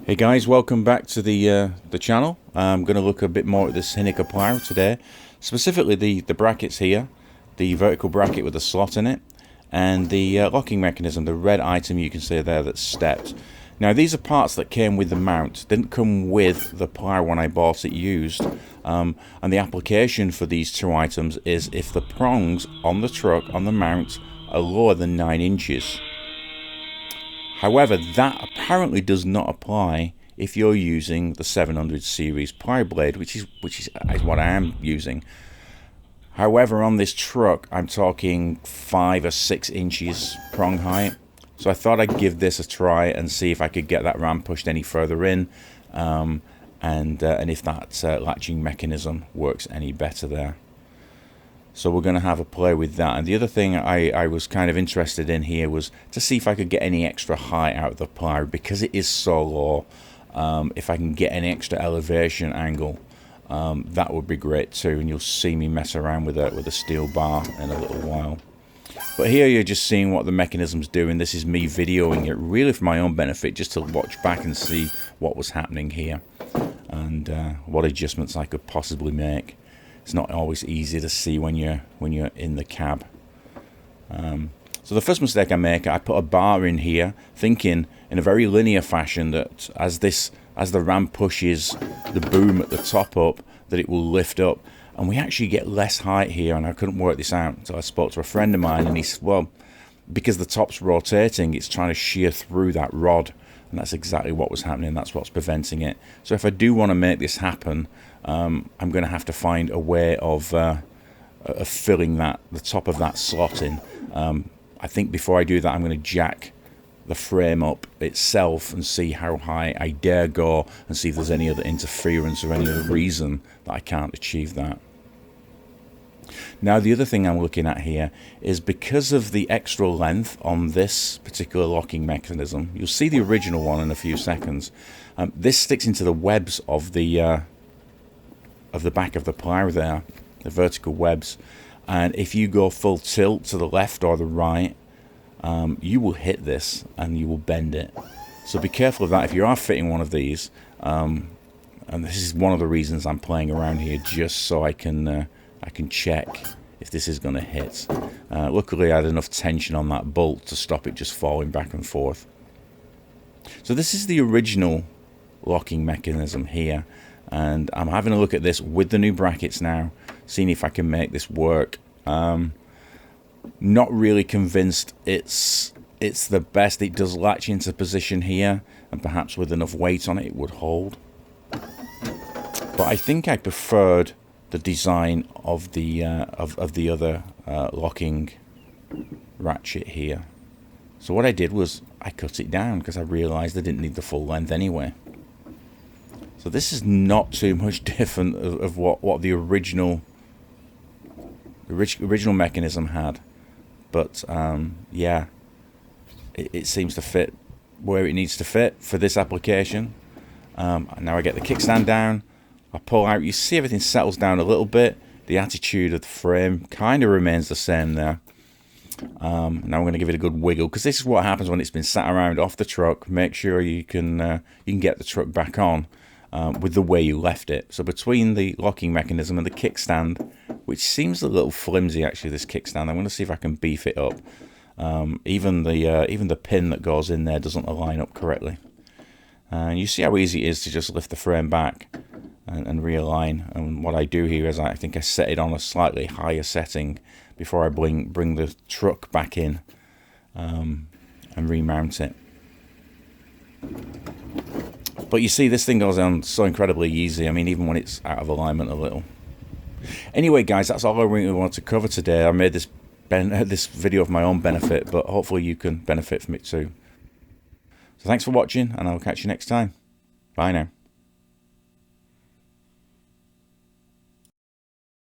Hey guys, welcome back to the channel. I'm going to look a bit more at this Hiniker plow today, specifically the brackets here, the vertical bracket with a slot in it, and the locking mechanism, the red item you can see there that's stepped. Now these are parts that came with the mount, didn't come with the plow when I bought it used, and the application for these two items is if the prongs on the truck, on the mount, are lower than 9 inches. However, that apparently does not apply if you're using the 700 series plow blade, which is what I am using. However, on this truck, I'm talking 5 or 6 inches prong height. So I thought I'd give this a try and see if I could get that ram pushed any further in, and if that latching mechanism works any better there. So we're going to have a play with that. And the other thing I was kind of interested in here was to see if I could get any extra height out of the plow, because it is so low. If I can get any extra elevation angle, that would be great too. And you'll see me mess around with a steel bar in a little while. But here you're just seeing what the mechanism's doing. This is me videoing it really for my own benefit, just to watch back and see what was happening here and what adjustments I could possibly make. It's not always easy to see when you're in the cab. So the first mistake I make, I put a bar in here, thinking in a very linear fashion that as the ram pushes the boom at the top up, that it will lift up, and we actually get less height here. And I couldn't work this out, so I spoke to a friend of mine, and he said, well, because the top's rotating, it's trying to shear through that rod. And that's exactly what was happening. That's what's preventing it. So if I do want to make this happen, I'm going to have to find a way of filling the top of that slot in. I think before I do that, I'm going to jack the frame up itself and see how high I dare go, and see if there's any other interference or any other reason that I can't achieve that. Now the other thing I'm looking at here is, because of the extra length on this particular locking mechanism, you'll see the original one in a few seconds, this sticks into the webs of the back of the plow there, the vertical webs, and if you go full tilt to the left or the right, you will hit this and you will bend it. So be careful of that if you are fitting one of these, and this is one of the reasons I'm playing around here, just so I can check if this is going to hit. Luckily I had enough tension on that bolt to stop it just falling back and forth. So this is the original locking mechanism here, and I'm having a look at this with the new brackets now, seeing if I can make this work. Not really convinced it's the best. It does latch into position here, and perhaps with enough weight on it, it would hold. But I think I preferred the design of the other locking ratchet here. So what I did was I cut it down, because I realized I didn't need the full length anyway. So this is not too much different of what the original mechanism had, but yeah, it seems to fit where it needs to fit for this application. Now I get the kickstand down, I pull out, you see everything settles down a little bit. The attitude of the frame kind of remains the same there. Now I'm going to give it a good wiggle, because this is what happens when it's been sat around off the truck. Make sure you can get the truck back on with the way you left it. So between the locking mechanism and the kickstand, which seems a little flimsy actually, this kickstand, I'm going to see if I can beef it up. Even the pin that goes in there doesn't align up correctly. And you see how easy it is to just lift the frame back and realign. And what I do here is I think I set it on a slightly higher setting before I bring the truck back in and remount it. But you see, this thing goes on so incredibly easy. I mean, even when it's out of alignment a little. Anyway, guys, that's all I really wanted to cover today. I made this video of my own benefit, but hopefully you can benefit from it too. So thanks for watching, and I'll catch you next time. Bye now.